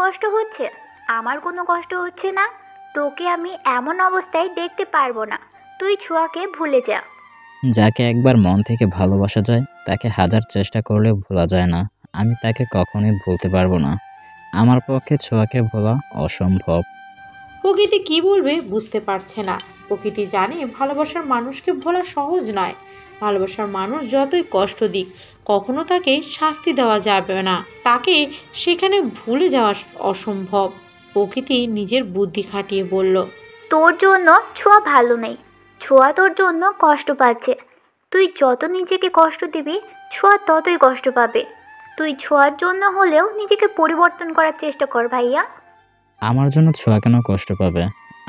কষ্ট হচ্ছে? আমার কোনো কষ্ট হচ্ছে না। তোকে আমি এমন অবস্থায় দেখতে পারবো না। তুই ছোঁয়াকে ভুলে যা। যাকে একবার মন থেকে ভালোবাসা যায় তাকে হাজার চেষ্টা করলেও ভোলা যায় না। আমি তাকে কখনোই ভুলতে পারবো না। আমার পক্ষে ছোঁয়াকে ভোলা অসম্ভব। প্রকৃতি কি বলবে বুঝতে পারছে না। প্রকৃতি জানে ভালোবাসার মানুষকে ভোলা সহজ নয়। ভালোবাসার মানুষ যতই কষ্ট দিক, কখনো তাকে শাস্তি দেওয়া যাবে না। তাকে সেখানে ভুলে যাওয়া অসম্ভব। প্রকৃতি নিজের বুদ্ধি খাটিয়ে বলল, তোর জন্য ছোঁয়া ভালো নেই। ছোঁয়া তোর জন্য কষ্ট পাচ্ছে। তুই যত নিজেকে কষ্ট দিবি, ছোঁয়া ততই কষ্ট পাবে। তুই ছোঁয়ার জন্য হলেও নিজেকে পরিবর্তন করার চেষ্টা কর ভাইয়া। আমার জন্য ছোঁয়া কেন কষ্ট পাবে?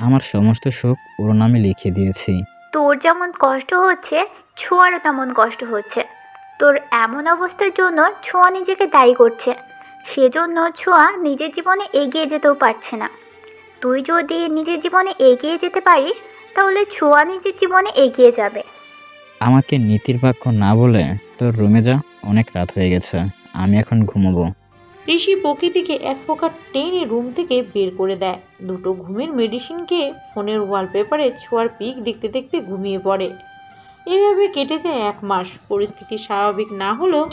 আমার সমস্ত সুখ ওর নামে লিখে দিয়েছি। তোর যেমন কষ্ট হচ্ছে, ছোঁয়ারও তেমন কষ্ট হচ্ছে। তোর এমন অবস্থার জন্য ছোঁয়া নিজেকে দায়ী করছে। সেজন্য ছোঁয়া নিজের জীবনে এগিয়ে যেতেও পারছে না। তুই যদি নিজের জীবনে এগিয়ে যেতে পারিস, তাহলে ছোঁয়া নিজের জীবনে এগিয়ে যাবে। আমাকে নীতির বাক্য না বলে তোর রুমে যা, অনেক রাত হয়ে গেছে। আমি এখন ঘুমোবো। ঋষি প্রকৃতিকে এক প্রকার টেনে রুম থেকে বের করে দেয়। দুটো ঘুমের মেডিসিনকে ফোনের ওয়ালপেপারে ছোঁয়ার পিক দেখতে দেখতে ঘুমিয়ে পড়ে। এভাবে কেটে যায় 1 মাস। পরিস্থিতি স্বাভাবিক না হলেও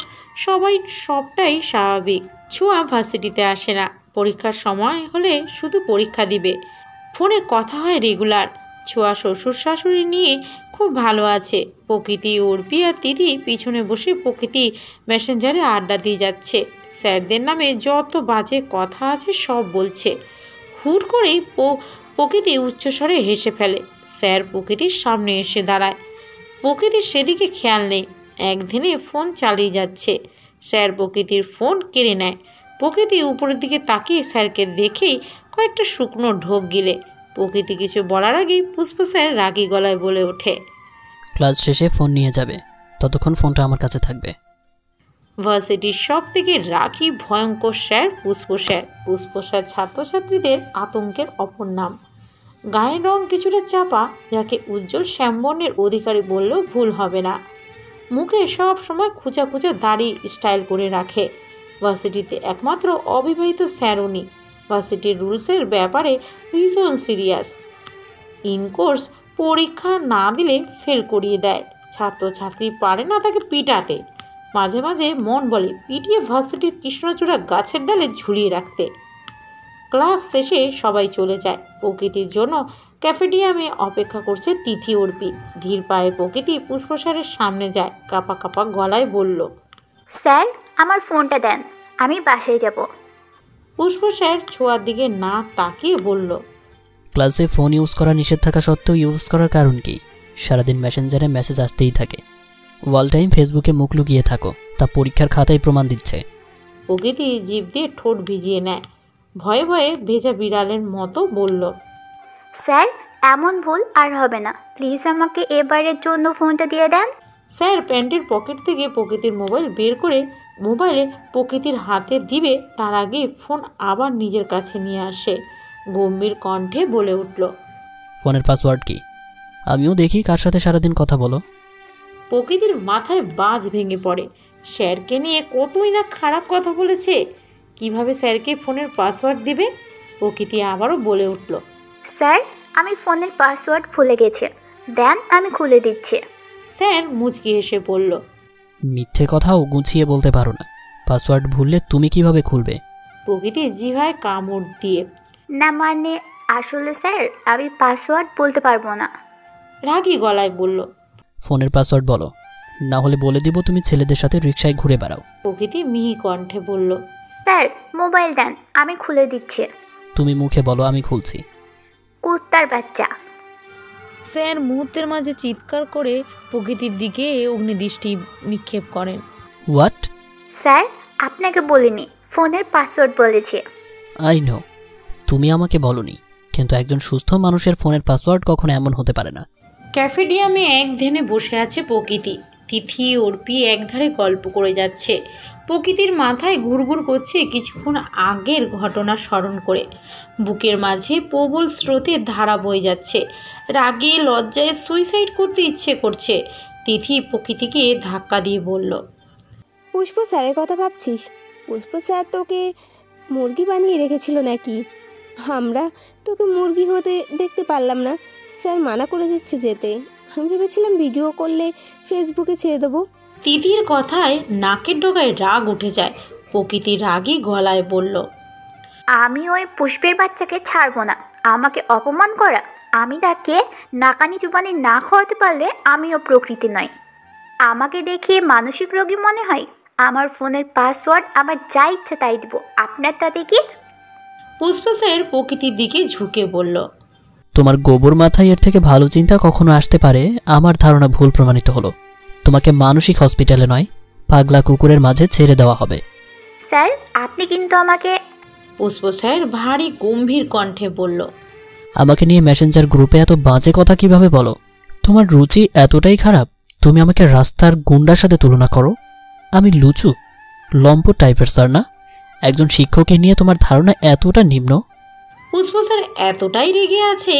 সবটাই স্বাভাবিক। ছোঁয়া ভার্সিটিতে আসে না। পরীক্ষার সময় হলে শুধু পরীক্ষা দিবে। ফোনে কথা হয় রেগুলার। ছোঁয়া শ্বশুর শাশুড়ি নিয়ে খুব ভালো আছে। প্রকৃতি, অর্পি আর তিথি পিছনে বসে প্রকৃতি মেসেঞ্জারে আড্ডা দিয়ে যাচ্ছে। স্যারদের নামে যত বাজে কথা আছে সব বলছে। হুট করেই প্রকৃতি উচ্চস্বরে হেসে ফেলে। স্যার প্রকৃতির সামনে এসে দাঁড়ায়। প্রকৃতির সেদিকে খেয়াল নেই। একদিনে ফোন চালিয়ে যাচ্ছে। স্যার প্রকৃতির ফোন কেড়ে নেয়। প্রকৃতি উপরের দিকে তাকিয়ে স্যারকে দেখেই কয়েকটা শুকনো ঢোক গিলে। প্রকৃতি কিছু বলার আগেই পুষ্প স্যার রাগী গলায় বলে ওঠে, ক্লাস শেষে ফোন নিয়ে যাবে, ততক্ষণ ফোনটা আমার কাছে থাকবে। ভার্সিটির সব থেকে রাগী ভয়ঙ্কর স্যার পুষ্প স্যার। পুষ্প স্যার ছাত্রছাত্রীদের আতঙ্কের অপর নাম। গায়ের রং কিছুটা চাপা, যাকে উজ্জ্বল শ্যামবর্ণের অধিকারী বললেও ভুল হবে না। মুখে সব সময় খুঁচা খুঁচা দাড়ি স্টাইল করে রাখে। ভার্সিটিতে একমাত্র অবিবাহিত স্যার উনি। ভার্সিটির রুলসের ব্যাপারে ভীষণ সিরিয়াস। ইনকোর্স পরীক্ষা না দিলে ফেল করিয়ে দেয়। ছাত্রছাত্রী পারে না তাকে পিটাতে। মাঝে মাঝে মন বলে পিটিয়ে ভার্সিটির কৃষ্ণচূড়া গাছের ডালে ঝুলিয়ে রাখতে। ক্লাস শেষে সবাই চলে যায়। প্রকৃতির জন্য ক্যাফেটেরিয়ামে অপেক্ষা করছে তিথি, অর্পি। ধীর পায়ে প্রকৃতি পুষ্প স্যারের সামনে যায়। কাঁপা কাঁপা গলায় বলল, স্যার, আমার ফোনটা দেন, আমি বাসায় যাব। পুষ্প স্যার ছোঁয়ার দিকে না তাকিয়ে বলল, ক্লাসে ফোন ইউজ করা নিষেধ থাকা সত্ত্বেও ইউজ করার কারণ কি? সারাদিন মেসেঞ্জারে মেসেজ আসতেই থাকে। ওয়াল টাইম ফেসবুকে মুখ লুকিয়ে থাকো, তা পরীক্ষার খাতায় প্রমাণ দিচ্ছে। প্রকৃতি জিভ দিয়ে ঠোঁট ভিজিয়ে নেয়। ভয়ে ভয়ে ভেজা বিড়ালের মতো বলল, স্যার, এমন ভুল আর হবে না। প্লিজ আমাকে এবারের জন্য ফোনটা দিয়ে দেন। স্যার প্যান্টের পকেট থেকে প্রকৃতির মোবাইল বের করে মোবাইলে প্রকৃতির হাতে দিবে তার আগে ফোন আবার নিজের কাছে নিয়ে আসে। গম্ভীর কণ্ঠে বলে উঠল, ফোনের পাসওয়ার্ড কি? আমিও দেখি কার সাথে সারাদিন কথা বলো। প্রকৃতির মাথায় বাজ ভেঙে পড়ে। স্যারকে নিয়ে কতই না খারাপ কথা বলেছে। কিভাবে স্যারকে ফোনের পাসওয়ার্ড দিবে? প্রকৃতি আবারও বলে উঠল, স্যার, আমি ফোনের পাসওয়ার্ড ভুলে গেছি, দেন আমি খুলে দিচ্ছি। স্যার মুচকি হেসে বলল, মিথ্যে কথাও গুছিয়ে বলতে পারো না। পাসওয়ার্ড ভুললে তুমি কিভাবে খুলবে? প্রকৃতি জিভায় কামড় দিয়ে, না মানে, আসলে স্যার আমি পাসওয়ার্ড বলতে পারবো না। রাগী গলায় বলল, ফোনের পাসওয়ার্ড বলো, না হলে বলে দিব তুমি ছেলেদের সাথে রিকশায় ঘুরে বেড়াও। প্রকৃতি মিহি কণ্ঠে বলল, স্যার মোবাইল দেন, আমি খুলে দিচ্ছি। তুমি মুখে বলো, আমি খুলছি। কুত্তার বাচ্চা। স্যার মুহূর্তের মাঝে চিৎকার করে প্রকৃতির দিকে অগ্নিদৃষ্টি নিক্ষেপ করেন। হোয়াট? স্যার, আপনাকে বলিনি, ফোনের পাসওয়ার্ড বলেছি। আই নো, তুমি আমাকে বলনি, কিন্তু একজন সুস্থ মানুষের ফোনের পাসওয়ার্ড কখনো এমন হতে পারে না। ক্যাফেটেরিয়ামে এক ধ্যানে বসে আছে প্রকৃতি। তিথি, অর্পি একধারে গল্প করে যাচ্ছে। প্রকৃতির মাথায় ঘুরঘুর করছে কিছুক্ষণ আগের ঘটনা স্মরণ করে। বুকের মাঝে প্রবল স্রোতের ধারা বয়ে যাচ্ছে। রাগে লজ্জায় সুইসাইড করতে ইচ্ছে করছে। তিথি প্রকৃতিকে ধাক্কা দিয়ে বলল, পুষ্প স্যারের কথা ভাবছিস? পুষ্প স্যার তোকে মুরগি বানিয়ে রেখেছিল নাকি? আমরা তোকে মুরগি হতে দেখতে পারলাম না, স্যার মানা করে দিচ্ছে যেতে। আমি ভেবেছিলাম ভিডিও করলে ফেসবুকে ছেড়ে দেবো। তিথির কথায় নাকের ডগায় রাগ উঠে যায়। প্রকৃতি রাগী গলায় বলল, আমি ওই পুষ্পের বাচ্চাকে ছাড়বো না। আমাকে অপমান করা, আমি তাকে নাকানি চুবানি না খাওয়াতে পারলে আমিও প্রকৃতি নয়। আমাকে দেখে মানসিক রোগী মনে হয়? আমার ফোনের পাসওয়ার্ড আমার যা ইচ্ছা তাই দিব, আপনার তাতে কি? পুষ্পা স্যার প্রকৃতির দিকে ঝুঁকে বলল, তোমার গোবর মাথায় এর থেকে ভালো চিন্তা কখনো আসতে পারে আমার ধারণা ভুল প্রমাণিত হলো। তোমাকে মানসিক হসপিটালে নয়, পাগলা কুকুরের মাঝে ছেড়ে দেওয়া হবে। স্যার আপনি কিন্তু আমাকে... পুষ্পা স্যার ভারী গম্ভীর কণ্ঠে বলল, আমাকে নিয়ে মেসেঞ্জার গ্রুপে এত বাজে কথা কিভাবে বলো? তোমার রুচি এতটাই খারাপ তুমি আমাকে রাস্তার গুন্ডার সাথে তুলনা করো? আমি লুচু লম্পট টাইপের স্যার না? একজন শিক্ষককে নিয়ে তোমার ধারণা এতটা নিম্ন? পুষ্পা স্যার এতটাই রেগে আছে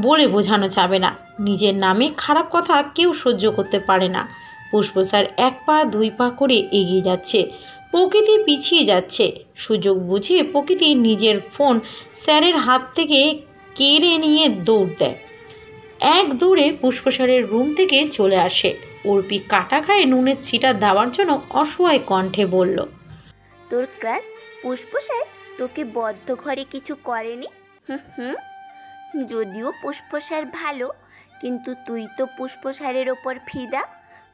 বলে বোঝানো যাবে না। নিজের নামে খারাপ কথা কেউ সহ্য করতে পারে না। পুষ্পা স্যার 1 পা 2 পা করে এগিয়ে যাচ্ছে। প্রকৃতি পিছিয়ে যাচ্ছে। সুযোগ বুঝে প্রকৃতি নিজের ফোন স্যারের হাত থেকে কেড়ে নিয়ে দৌড় দেয়। এক দৌড়ে পুষ্পা স্যারের রুম থেকে চলে আসে। অর্পি কাটা খায়ে নুনের ছিটা দেওয়ার জন্য অসহায় কণ্ঠে বলল, তোর ক্লাস পুষ্প স্যার তোকে বদ্ধ ঘরে কিছু করেনি? হুম, যদিও পুষ্প স্যার ভালো, কিন্তু তুই তো পুষ্প স্যারের ওপর ফিদা।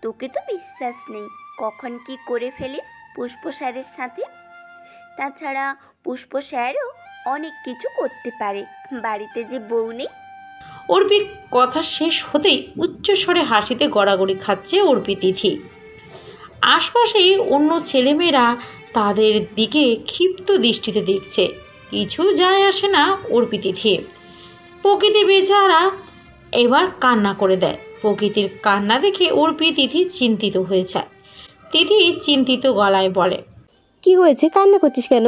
তোকে তো বিশ্বাস নেই কখন কি করে ফেলিস পুষ্প স্যারের সাথে। তাছাড়া পুষ্প স্যারও অনেক কিছু করতে পারে, বাড়িতে যে বউ নেই। অর্পি কথা শেষ হতেই উচ্চস্বরে হাসিতে গড়াগড়ি খাচ্ছে অর্পি তিথি। আশপাশে অন্য ছেলেমেয়েরা তাদের দিকে ক্ষিপ্ত দৃষ্টিতে দেখছে। কিছু যায় আসে না অর্পি তিথি। প্রকৃতি বেচারা এবার কান্না করে দেয়। প্রকৃতির কান্না দেখে অর্পি তিথি চিন্তিত হয়ে যায়। তিথি চিন্তিত গলায় বলে, কি হয়েছে, কান্না করছিস কেন?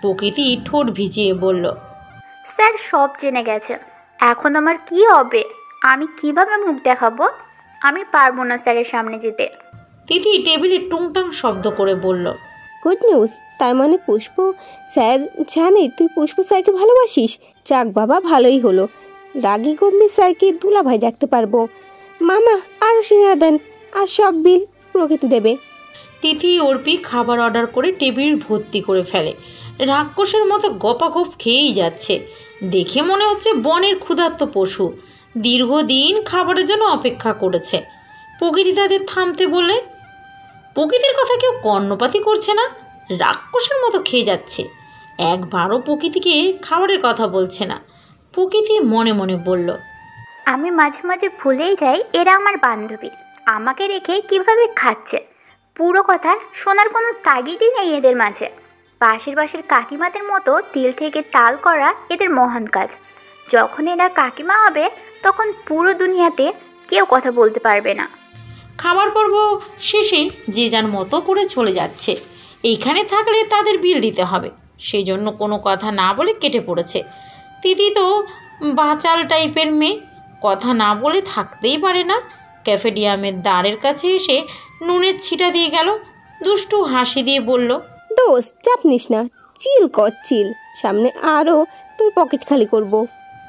প্রকৃতি ঠোঁট ভিজিয়ে বলল, স্যার সব জেনে গেছে, এখন আমার কি হবে? আমি কিভাবে মুখ দেখাবো? আমি পারবো না স্যারের সামনে যেতে। তিথি টেবিলে টুংটাং শব্দ করে বলল, গুড নিউজ, তার মানে পুষ্প স্যার জানে তুই পুষ্প স্যারকে ভালোবাসিস। যাক বাবা, ভালোই হলো। রাগী গম্ভীর স্যারকে দুলাভাই ডাকতে পারবো। মামা আরও সিঙ্গারা দেন, আর সব বিল প্রকৃতি দেবে। তিথি অর্পি খাবার অর্ডার করে টেবিল ভর্তি করে ফেলে। রাক্ষসের মতো গপাগপ খেয়েই যাচ্ছে। দেখে মনে হচ্ছে বনের ক্ষুধার্ত পশু দীর্ঘদিন খাবারের জন্য অপেক্ষা করেছে। প্রকৃতি তাদের থামতে বললে প্রকৃতির কথা কেউ কর্ণপাতই করছে না। রাক্ষসের মতো খেয়ে যাচ্ছে। একবারও প্রকৃতিকে খাবারের কথা বলছে না। প্রকৃতি মনে মনে বলল, আমি মাঝে মাঝে ভুলেই যাই এরা আমার বান্ধবী, আমাকে রেখে কিভাবে খাচ্ছে। পুরো কথা শোনার কোনো তাগিদই নেই এদের মাঝে। পাশের কাকিমাদের মতো তিল থেকে তাল করা এদের মহান কাজ। যখন এরা কাকিমা হবে তখন পুরো দুনিয়াতে কেউ কথা বলতে পারবে না। খাবার পর্ব শেষে যে যার মতো করে চলে যাচ্ছে। এইখানে থাকলে তাদের বিল দিতে হবে, সেই জন্য কোনো কথা না বলে কেটে পড়েছে। তিথি তো বাচাল টাইপের মেয়ে, কথা না বলে থাকতেই পারে না। ক্যাফেডিয়ামের দ্বারের কাছে এসে নুনের ছিটা দিয়ে গেল। দুষ্টু হাসি দিয়ে বলল, দোস্ত চাপ নিস না, চিল কর চিল, সামনে আরও তোর পকেট খালি করব।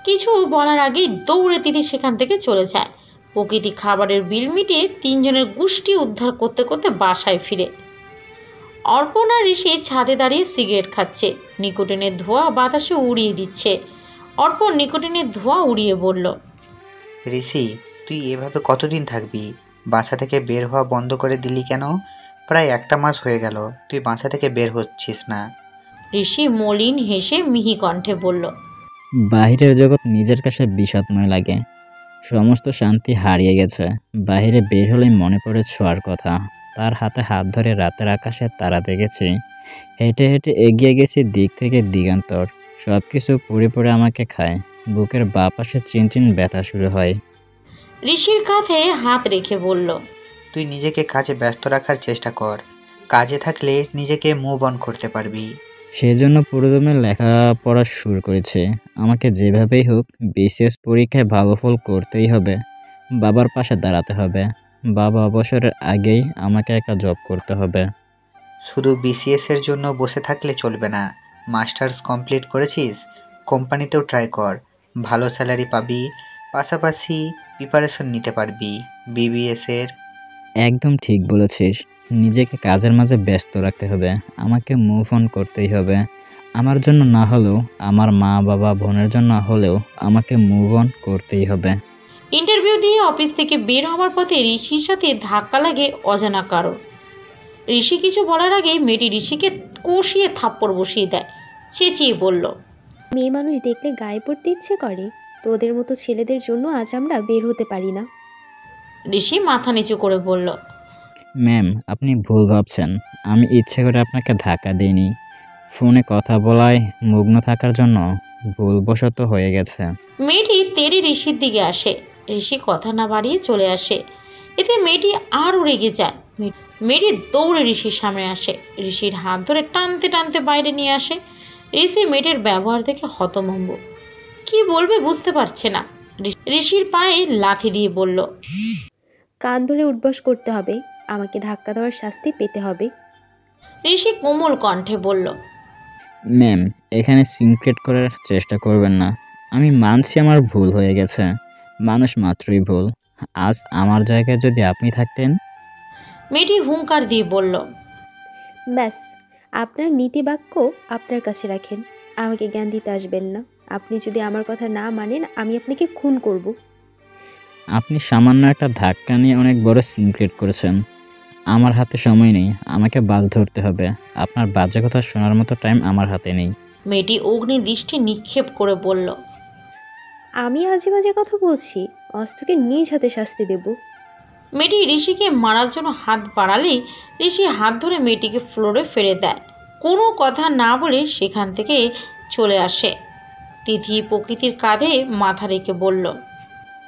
কিছু বলার আগেই দৌড়ে তিথি সেখান থেকে চলে যায়। প্রকৃতি খাবারের বিল মিটিয়ে 3 জনের গোষ্ঠী উদ্ধার করতে করতে বাসায় ফিরে। অর্পণা ঋষি ছাদে দাঁড়িয়ে সিগারেট খাচ্ছে। নিকোটিনের ধোঁয়া বাতাসে উড়িয়ে দিচ্ছে। অর্পণ নিকোটিনের ধোঁয়া উড়িয়ে বলল, ঋষি, তুই এভাবে কতদিন থাকবি? বাসা থেকে বের হওয়া বন্ধ করে দিলি কেন? প্রায় 1 মাস হয়ে গেল তুই বাসা থেকে বের হচ্ছিস না। ঋষি মলিন হেসে মিহি কণ্ঠে বলল, বাহিরের জগৎ নিজের কাছে বিষাদময় লাগে। সমস্ত শান্তি হারিয়ে গেছে। বাইরে বের হলেই মনে পড়ে ছোঁয়ার কথা। তার হাতে হাত ধরে রাতের আকাশে তারা দেখেছি। হেঁটে হেঁটে এগিয়ে গেছি দিক থেকে দিগান্তর। সব কিছু পুড়ে পুড়ে আমাকে খায়। বুকের বাঁ পাশে চিনচিন ব্যথা শুরু হয়। ঋষির কাঁধে হাত রেখে বলল, তুই নিজেকে কাজে ব্যস্ত রাখার চেষ্টা কর। কাজে থাকলে নিজেকে মুভ অন করতে পারবি। সেজন্য পুরোদমে লেখাপড়া শুরু করেছে। আমাকে যেভাবেই হোক বিসিএস পরীক্ষায় ভালো ফল করতেই হবে। বাবার পাশে দাঁড়াতে হবে। বাবা অবসরের আগেই আমাকে একটা জব করতে হবে। শুধু বিসিএস এর জন্য বসে থাকলে চলবে না। মাস্টার্স কমপ্লিট করেছিস, কোম্পানিতেও ট্রাই কর, ভালো স্যালারি পাবি, পাশাপাশি প্রিপারেশন নিতে পারবি বিবিএস এর। একদম ঠিক বলেছিস। নিজেকে কাজের মাঝে ব্যস্ত রাখতে হবে। আমাকে মুভ অন করতেই হবে। আমার জন্য না হলেও, আমার মা বাবা বোনের জন্য হলেও আমাকে মুভ অন করতেই হবে। ইন্টারভিউ দিয়ে অফিস থেকে বের হওয়ার পথে ঋষির সাথে ধাক্কা লাগে অজানা কারো। ঋষি কিছু বলার আগে মেয়েটি ঋষিকে কষিয়ে থাপ্পড় বসিয়ে দেয়, চেঁচিয়ে বলল, মেয়ে মানুষ দেখলে গায়ে পড়তে ইচ্ছে করে। তোদের মতো ছেলেদের জন্য আজ আমরা বের হতে পারি না। ঋষি মাথা নিচু করে বলল, ম্যাম, আপনি ভুল ভাবছেন। আমি ইচ্ছে করে আপনাকে ধাক্কা দিইনি। ফোনে কথা বলায় মগ্ন থাকার জন্য ভুলবশত হয়ে গেছে। মেয়েটি তেড়ে ঋষির দিকে আসে। ঋষি কথা না বাড়িয়ে চলে আসে। এতে মেয়েটি আরও রেগে যায়। মেয়েটি দৌড়ে ঋষির সামনে আসে, ঋষির হাত ধরে টানতে টানতে বাইরে নিয়ে আসে। ঋষি মেয়েটির ব্যবহার দেখে হতভম্ব, কি বলবে বুঝতে পারছে না। ঋষির পায়ে লাথি দিয়ে বলল, কান ধরে উঠবস করতে হবে, আমাকে ধাক্কা দেওয়ার শাস্তি পেতে হবে। ঋষি কোমল কণ্ঠে বলল, ম্যাম, এখানে সিনক্রেট করার চেষ্টা করবেন না। আমি মানছি আমার ভুল হয়ে গেছে। মানুষ মাত্রই ভুল। আজ আমার জায়গায় যদি আপনি থাকতেন। মেয়েটি হুঙ্কার দিয়ে বলল, ব্যাস, আপনার নীতিবাক্য আপনার কাছে রাখেন, আমাকে জ্ঞান দিতে আসবেন না। আপনি যদি আমার কথা না মানেন, আমি আপনাকে খুন করব। আপনি সামান্য একটা ধাক্কা নিয়ে অনেক বড় সিনক্রেট করেছেন। আমার হাতে সময় নেই, আমাকে বাস ধরতে হবে। আপনার বাজে কথা শোনার মতো টাইম আমার হাতে নেই। মেয়েটি অগ্নি দৃষ্টি নিক্ষেপ করে বলল, আমি আজে বাজে কথা বলছি, অস্ত্রকে নিজ হাতে শাস্তি দেব। মেয়েটি ঋষিকে মারার জন্য হাত বাড়ালেই ঋষি হাত ধরে মেয়েটিকে ফ্লোরে ফেলে দেয়। কোনো কথা না বলে সেখান থেকে চলে আসে। তিথি প্রকৃতির কাঁধে মাথা রেখে বলল,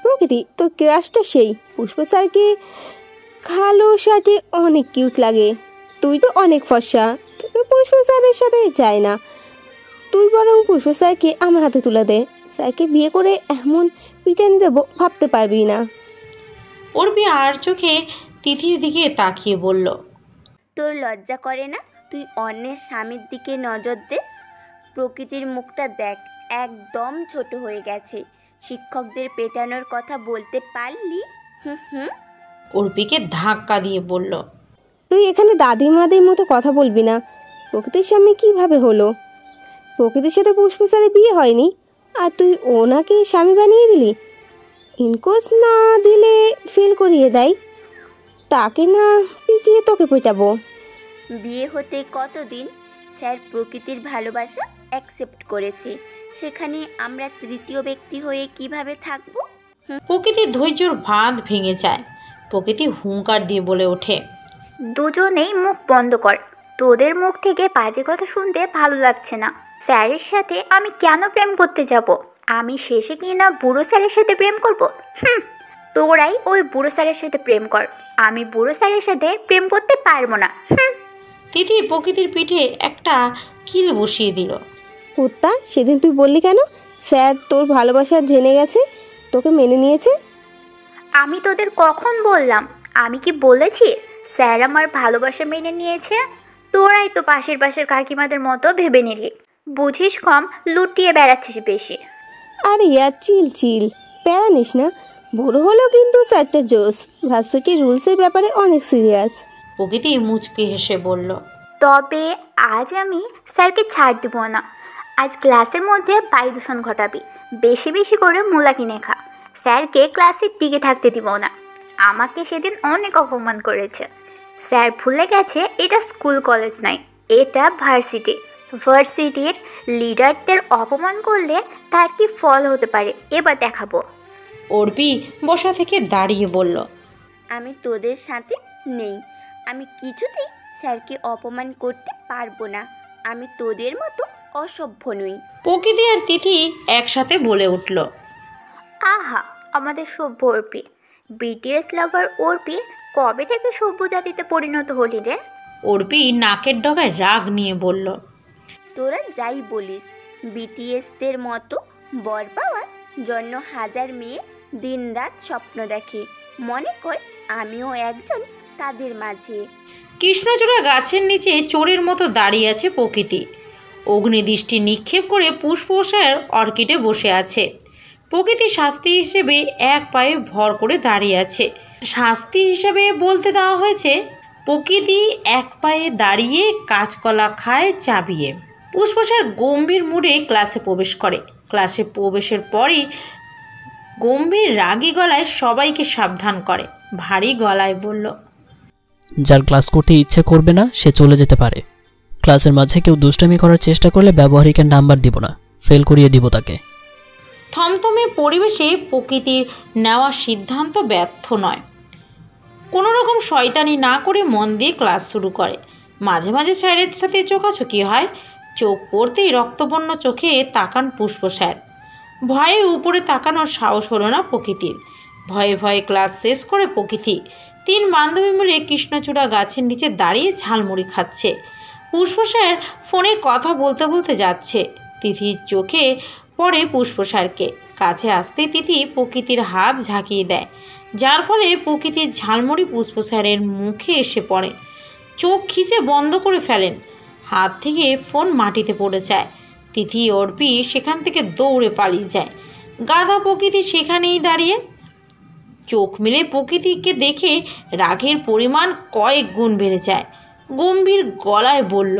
প্রকৃতি, তোর ক্রাশটা সেই পুষ্প স্যারকে কালো শার্টে অনেক কিউট লাগে। তুই তো অনেক ফর্সা, তোকে পুষ্প স্যারের সাথে যায় না। তুই বরং পুষ্প স্যারকে আমার হাতে তুলে দে। স্যারকে বিয়ে করে এমন পিটানি দেবো ভাবতে পারবি না। অর্পি আর চোখে তিথির দিকে তাকিয়ে বলল, তোর লজ্জা করে না? তুই অন্যের স্বামীর দিকে নজর দিস। প্রকৃতির মুখটা দেখ, একদম ছোট হয়ে গেছে। শিক্ষকদের পেটানোর কথা বলতে পারলি? হুম হুম। অর্পিকে ধাক্কা দিয়ে বলল, তুই এখানে দাদিমাদের মতো কথা বলবি না। প্রকৃতির সামনে কিভাবে হলো? প্রকৃতির সাথে পুষ্প স্যারের বিয়ে হয়নি, আর তুই ওনাকে স্বামী বানিয়ে দিলি। ইনকোর্স না দিলে ফেল করিয়ে দেয়, তাকে না পিটিয়ে তোকে পেটাবো। বিয়ে হতে কতদিন? স্যার প্রকৃতির ভালোবাসা অ্যাকসেপ্ট করেছে, সেখানে আমরা তৃতীয় ব্যক্তি হয়ে কিভাবে থাকবো? প্রকৃতির ধৈর্যর বাঁধ ভেঙে যায়। প্রকৃতি হুঙ্কার দিয়ে বলে ওঠে, দুজনেই মুখ বন্ধ কর। তোদের মুখ থেকে বাজে কথা শুনতে ভালো লাগছে না। স্যারের সাথে আমি কেন প্রেম করতে যাব? আমি শেষে কি না বুড়ো স্যারের সাথে প্রেম করব? তোরাই ওই বুড়ো স্যারের সাথে প্রেম কর, আমি বুড়ো স্যারের সাথে প্রেম করতে পারবো না। তিথি প্রকৃতির পিঠে একটা কিল বসিয়ে দিল। কুত্তা, সেদিন তুই বললি কেন স্যার তোর ভালোবাসা জেনে গেছে, তোকে মেনে নিয়েছে? আমি তোদের কখন বললাম? আমি কি বলেছি স্যার আমার ভালোবাসা মেনে নিয়েছে? তোরাই তো পাশের কাকিমাদের মতো ভেবে নিলি। বুঝিস কম, লুটিয়ে বেড়াচ্ছিস বেশি। আরে ইয়ার চিল চিল, প্যারা নিস না। বড় হলো কিন্তু স্যারটা জোস, ভার্সিটি রুলসের ব্যাপারে অনেক সিরিয়াস। প্রকৃতি মুচকি হেসে বলল, তবে আজ আমি স্যারকে ছাড় দিব না। আজ ক্লাসের মধ্যে বায়ু দূষণ ঘটাবি, বেশি বেশি করে মুলা কিনে খা। স্যারকে ক্লাসে টিকে থাকতে দিব না। আমাকে সেদিন অনেক অপমান করেছে। স্যার ভুলে গেছে এটা স্কুল কলেজ নয়, এটা ভার্সিটি। ভার্সিটির লিডারদের অপমান করলে তার কি ফল হতে পারে এবার দেখাবো। অর্পি বসা থেকে দাঁড়িয়ে বলল, আমি তোদের সাথে নেই। আমি কিছুতেই স্যারকে অপমান করতে পারবো না। আমি তোদের মতো অসভ্য নই। প্রকৃতি আর তিথি একসাথে বলে উঠল, আহা, আমাদের সভ্য অর্পি। বিটিএস লাভার অর্পি কবে থেকে সভ্য জাতিতে পরিণত হলি রে? অর্পি নাকের ডগায় রাগ নিয়ে বলল, তোরা যাই বলিস, বিটিএসদের মতো বর পাওয়ার জন্য হাজার মেয়ে দিনরাত স্বপ্ন দেখে। মনে কর আমিও একজন তাদের মাঝে। কৃষ্ণচূড়া গাছের নিচে চোরের মতো দাঁড়িয়ে আছে প্রকৃতি। অগ্নিদৃষ্টি নিক্ষেপ করে পুষ্পসার অর্কিডে বসে আছে। প্রকৃতি শাস্তি হিসেবে এক পায়ে ভর করে দাঁড়িয়ে আছে। শাস্তি হিসেবে বলতে দেওয়া হয়েছে প্রকৃতি এক পায়ে দাঁড়িয়ে কাঁচকলা খায় চাবিয়ে। পুষ্পসার গম্ভীর মুডে ক্লাসে প্রবেশ করে। ক্লাসে প্রবেশের পরই গম্ভীর রাগী গলায় সবাইকে সাবধান করে। ভারী গলায় বলল, যার ক্লাস করতে ইচ্ছে করবে না সে চলে যেতে পারে। ক্লাসের মাঝে কেউ দুষ্টামি করার চেষ্টা করলে ব্যবহারিকের নাম্বার দিব না, ফেল করিয়ে দিব তাকে। থমথমে পরিবেশে প্রকৃতির নেওয়া সিদ্ধান্ত ব্যর্থ নয়। কোনো রকম শয়তানি না করে মন দিয়ে ক্লাস শুরু করে। মাঝে মাঝে স্যারের সাথে চোখাচোখি হয়। চোখ পড়তেই রক্তবর্ণ চোখে তাকান পুষ্প স্যার। ভয়ে উপরে তাকানোর সাহস হলো না প্রকৃতির। ভয়ে ভয়ে ক্লাস শেষ করে প্রকৃতি 3 বান্ধবী মিলে কৃষ্ণচূড়া গাছের নিচে দাঁড়িয়ে ঝালমুড়ি খাচ্ছে। পুষ্প স্যার ফোনে কথা বলতে বলতে যাচ্ছে। তিথির চোখে পরে পুষ্প স্যারকে। কাছে আসতে তিথি প্রকৃতির হাত ঝাঁকিয়ে দেয়, যার ফলে প্রকৃতির ঝালমুড়ি পুষ্প স্যারের মুখে এসে পড়ে। চোখ খিচে বন্ধ করে ফেলেন। হাত থেকে ফোন মাটিতে পড়ে যায়। তিথি অর্পি সেখান থেকে দৌড়ে পালিয়ে যায়। গাধা প্রকৃতি সেখানেই দাঁড়িয়ে। চোখ মেলে প্রকৃতিকে দেখে রাগের পরিমাণ কয়েক গুণ বেড়ে যায়। গম্ভীর গলায় বলল,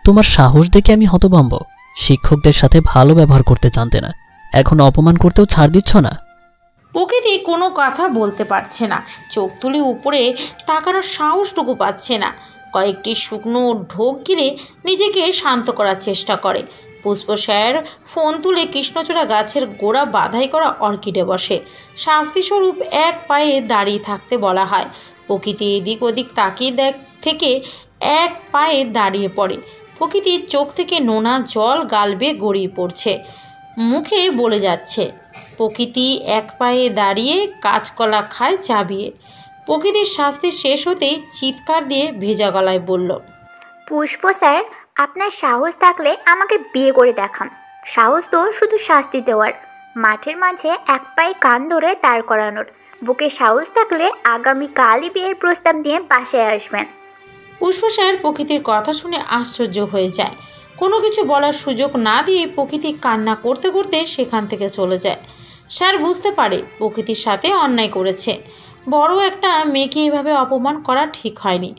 তোমার সাহস দেখে আমি হতভম্ব। শিক্ষকদের সাথে ভালো ব্যবহার করতে জানতে না, এখন অপমান করতেও ছাড় দিচ্ছ না। প্রকৃতি কোনো কথা বলতে পারছে না। চোখ তুলে উপরে তাকানোর সাহসটুকু পাচ্ছে না। কয়েকটি শুকনো ঢোক গিরে নিজেকে শান্ত করার চেষ্টা করে। পুষ্প স্যার ফোন তুলে কৃষ্ণচূড়া গাছের গোড়া বাধাই করা অর্কিডে বসে। শাস্তিস্বরূপ এক পায়ে দাঁড়িয়ে থাকতে বলা হয়। প্রকৃতি এদিক ওদিক তাকিয়ে থেকে এক পায়ে দাঁড়িয়ে পড়ে। প্রকৃতির চোখ থেকে নোনা জল গাল বেয়ে গড়িয়ে পড়ছে। মুখে বলে যাচ্ছে, প্রকৃতি এক পায়ে দাঁড়িয়ে কাঁচকলা খায় চাবিয়ে। প্রকৃতির শাস্তি শেষ হতেই চিৎকার দিয়ে ভেজা গলায় বলল, পুষ্প স্যার, আপনার সাহস থাকলে আমাকে বিয়ে করে দেখান। সাহস তো শুধু শাস্তি দেওয়ার, মাঠের মাঝে এক পায়ে কান ধরে দাঁড় করানোর। বুকে সাহস থাকলে আগামীকালই বিয়ের প্রস্তাব নিয়ে বাসায় আসবেন। পুষ্প স্যার প্রকৃতির কথা শুনে আশ্চর্য হয়ে যায়। কোনো কিছু বলার সুযোগ না দিয়ে প্রকৃতি কান্না করতে করতে সেখান থেকে চলে যায়। স্যার বুঝতে পারে প্রকৃতির সাথে অন্যায় করেছে। বড় একটা মেয়েকে এভাবে অপমান করা ঠিক হয়নি।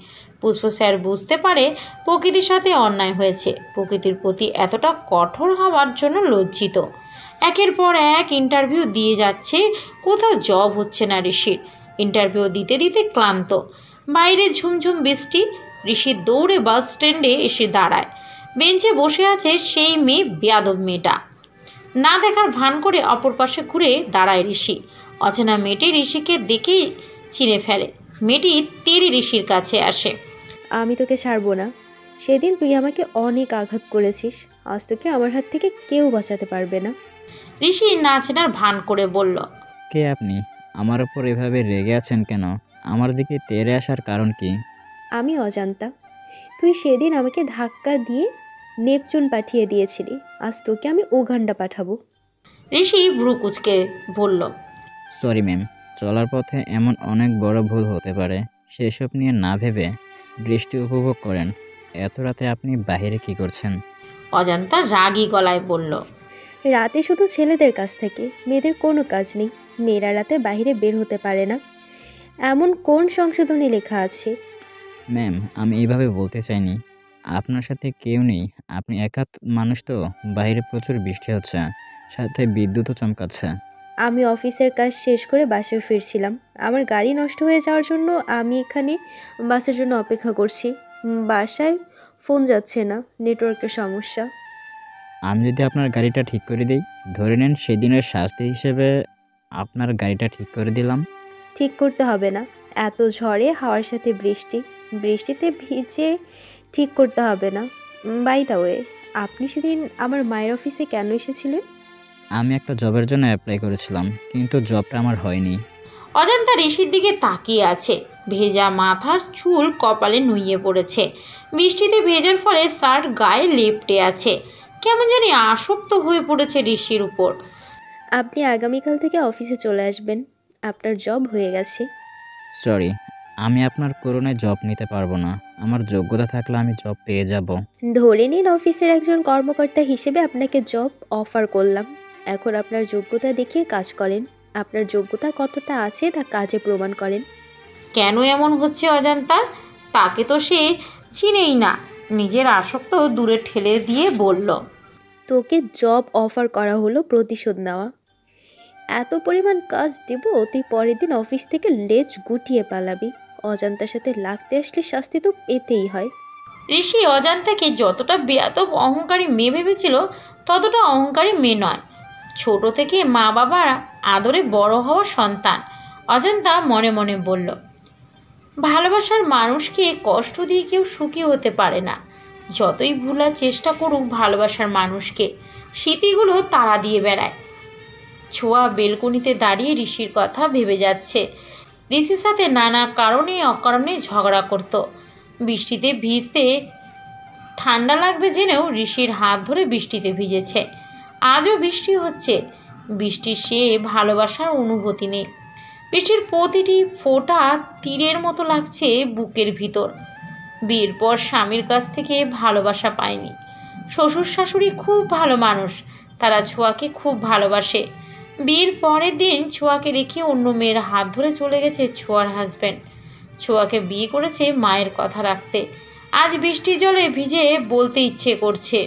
পুষ্প স্যার বুঝতে পারে প্রকৃতির সাথে অন্যায় হয়েছে। প্রকৃতির প্রতি এতটা কঠোর হওয়ার জন্য লজ্জিত। একের পর এক ইন্টারভিউ দিয়ে যাচ্ছে, কোথাও জব হচ্ছে না ঋষির। ইন্টারভিউ দিতে দিতে ক্লান্ত। বাইরে ঝুমঝুম বৃষ্টি। ঋষি দৌড়ে বাস স্ট্যান্ডে এসে দাঁড়ায়। বেঞ্চে বসে আছে সেই মেয়ে, বেয়াদব মেয়েটা। না দেখার ভান করে অপর পাশে ঘুরে দাঁড়ায় ঋষি। অচেনা মেয়েটি ঋষিকে দেখেই চিনে ফেলে। মেয়েটি তেড়ে ঋষির কাছে আসে। আমি তোকে ছাড়বো না। সেদিন তুই আমাকে অনেক আঘাত করেছিস, আজ তোকে আমার হাত থেকে কেউ বাঁচাতে পারবে না। ঋষি না চেনার ভান করে বলল, কে আপনি? আমার ওপর এভাবে রেগে আছেন কেন? আমার দিকে তেড়ে আসার কারণ কি? আমি অজান্তা। তুই সেদিন আমাকে ধাক্কা দিয়ে নেপচুন পাঠিয়ে দিয়েছিলি, আজ তোকে আমি ওগান্ডা পাঠাবো। ঋষি ভ্রু কুঁচকে বলল, সরি ম্যাম, চলার পথে এমন অনেক বড় ভুল হতে পারে, সেসব নিয়ে না ভেবে বৃষ্টি উপভোগ করেন। এত রাতে আপনি বাইরে কি করছেন? অজান্তা রাগী গলায় বলল, রাতে শুধু ছেলেদের কাছ থেকে, মেয়েদের কোনো কাজ নেই। মেয়েরা রাতে বাইরে বের হতে পারে না, এমন কোন সংশোধনী লেখা আছে? ম্যাম, আমি এইভাবে বলতে চাইনি। আপনার সাথে কেউ নেই, আপনি একা মানুষ তো। বাইরে প্রচুর বৃষ্টি হচ্ছে, সাথে বিদ্যুৎও চমকাচ্ছে। আমি অফিসের কাজ শেষ করে বাসায় ফিরছিলাম। আমার গাড়ি নষ্ট হয়ে যাওয়ার জন্য আমি এখানে বাসের জন্য অপেক্ষা করছি। বাসায় ফোন যাচ্ছে না, নেটওয়ার্কের সমস্যা। আমি যদি আপনার গাড়িটা ঠিক করে দিই, ধরে নেন সেদিনের শাস্তি হিসেবে আপনার গাড়িটা ঠিক করে দিলাম। ঠিক করতে হবে না, এত ঝড়ে হাওয়ার সাথে বৃষ্টিতে ভিজে ঠিক করতে হবে না। বাই দ্য ওয়ে, আপনি সেদিন আমার মায়ের অফিসে কেন এসেছিলেন? আমি একটা জবের জন্য অ্যাপ্লাই করেছিলাম, কিন্তু জবটা আমার হয়নি। অজান্তা ঋষির দিকে তাকিয়ে আছে। ভেজা মাথার চুল কপালে নুইয়ে পড়েছে। বৃষ্টিতে ভেজার ফলে শার্ট গায়ে লেপ্টে আছে। কেমন জানি আসক্ত হয়ে পড়েছে ঋষির উপর। আপনি আগামীকাল থেকে অফিসে চলে আসবেন, আপনার জব হয়ে গেছে। সরি, আমি আপনার করোনায় জব নিতে পারবো না। আমার যোগ্যতা থাকলে আমি জব পেয়ে যাব। ধরে নিন অফিসের একজন কর্মকর্তা হিসেবে আপনাকে জব অফার করলাম। এখন আপনার যোগ্যতা দেখিয়ে কাজ করেন। আপনার যোগ্যতা কতটা আছে তা কাজে প্রমাণ করেন। কেন এমন হচ্ছে অজান্তার? তাকে তো সে চিনেই না। নিজের আসক্ত দূরে ঠেলে দিয়ে বলল, তোকে জব অফার করা হলো প্রতিশোধ নেওয়া। এত পরিমাণ কাজ দেব তুই পরের দিন অফিস থেকে লেজ গুটিয়ে পালাবি। অজান্তার সাথে লাগতে আসলে শাস্তি তো পেতেই হয়। ঋষি অজান্তাকে যতটা বেয়াদব অহংকারী মেয়ে ভেবেছিল ততটা অহংকারী মেয়ে নয়। ছোট থেকে মা বাবার আদরে বড় হওয়া সন্তান। অজান্তা মনে মনে বলল, ভালোবাসার মানুষকে কষ্ট দিয়ে কেউ সুখী হতে পারে না। যতই ভুলার চেষ্টা করুক ভালোবাসার মানুষকে, স্মৃতিগুলো তাড়া দিয়ে বেড়ায়। ছোঁয়া বেলকনিতে দাঁড়িয়ে ঋষির কথা ভেবে যাচ্ছে। ঋষির সাথে নানা কারণে অকারণে ঝগড়া করত। বৃষ্টিতে ভিজতে ঠান্ডা লাগবে জেনেও ঋষির হাত ধরে বৃষ্টিতে ভিজেছে। আজও বৃষ্টি হচ্ছে। বৃষ্টির সে ভালোবাসার অনুভূতি নেই। বৃষ্টির প্রতিটি ফোঁটা তীরের মতো লাগছে বুকের ভিতর। বিয়ের পর স্বামীর কাছ থেকে ভালোবাসা পায়নি। শ্বশুর শাশুড়ি খুব ভালো মানুষ, তারা ছোঁয়াকে খুব ভালোবাসে। বিয়ের পরের দিন ছোঁয়াকে রেখে অন্য মেয়ের হাত ধরে চলে গেছে ছোঁয়ার হাজব্যান্ড। ছোঁয়াকে বিয়ে করেছে মায়ের কথা রাখতে। আজ বৃষ্টির জলে ভিজে বলতে ইচ্ছে করছে,